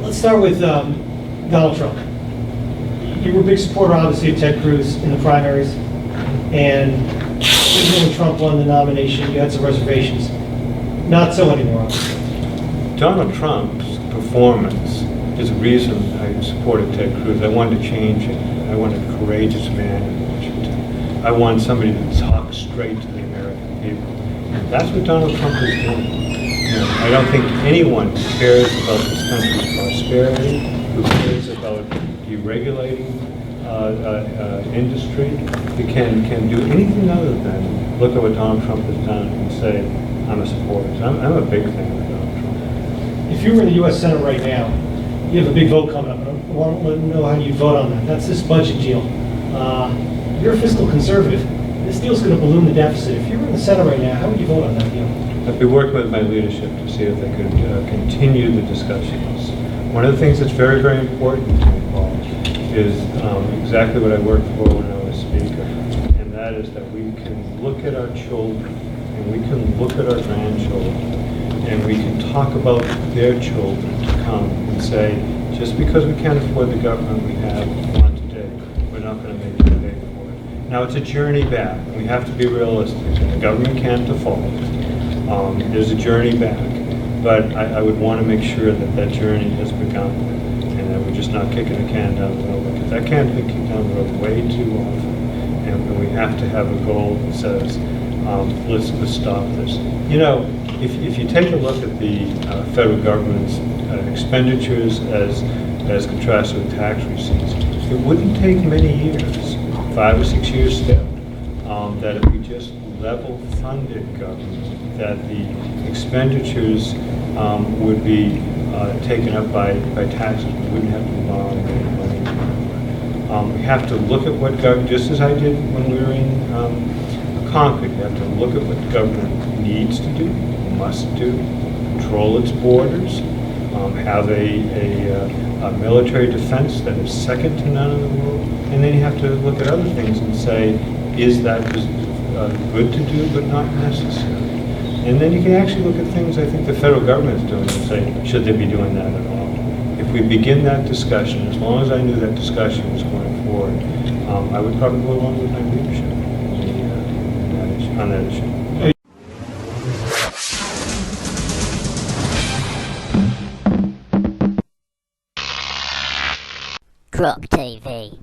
let's start with Donald Trump. You were a big supporter, obviously, of Ted Cruz in the primaries, and even when Trump won the nomination, you had some reservations. Not so anymore, obviously. Donald Trump's performance is the reason I supported Ted Cruz. I wanted to change it. I wanted a courageous man in Washington. I wanted somebody to talk straight to the American people. And that's what Donald Trump is doing. I don't think anyone who cares about this country's prosperity, who cares about deregulating industry, who can do anything other than look at what Donald Trump has done and say, I'm a supporter. So I'm a big fan of Donald Trump. If you were in the U.S. Senate right now, you have a big vote coming up. I want to know how you vote on that. That's this budget deal. You're a fiscal conservative. This deal's going to balloon the deficit. If you were in the Senate right now, how would you vote on that deal? I'd be working with my leadership to see if they could continue the discussions. One of the things that's very, very important to me, Paul, is exactly what I worked for when I was Speaker, and that is that we can look at our children, and we can look at our grandchildren, and we can talk about their children to come and say, just because we can't afford the government we have on today, we're not going to make you pay for it. Now, it's a journey back, and we have to be realistic, and the government can't default. There's a journey back, but I would want to make sure that that journey has begun, and that we're just not kicking the can down the road, because that can's been kicked down the road way too often, and we have to have a goal that says, let's stop this. You know, if you take a look at the federal government's expenditures as contrasted with tax receipts, it wouldn't take many years, 5 or 6 years still, that if we just level funded government, that the expenditures would be taken up by taxes. We wouldn't have to borrow any money. We have to look at what government, just as I did when we were in Concord, you have to look at what the government needs to do, must do, control its borders, have a military defense that is second to none in the world, and then you have to look at other things and say, is that good to do but not necessary? And then you can actually look at things I think the federal government is doing and say, should they be doing that at all? If we begin that discussion, as long as I knew that discussion was going forward, I would probably go along with my leadership on that issue. Croc TV.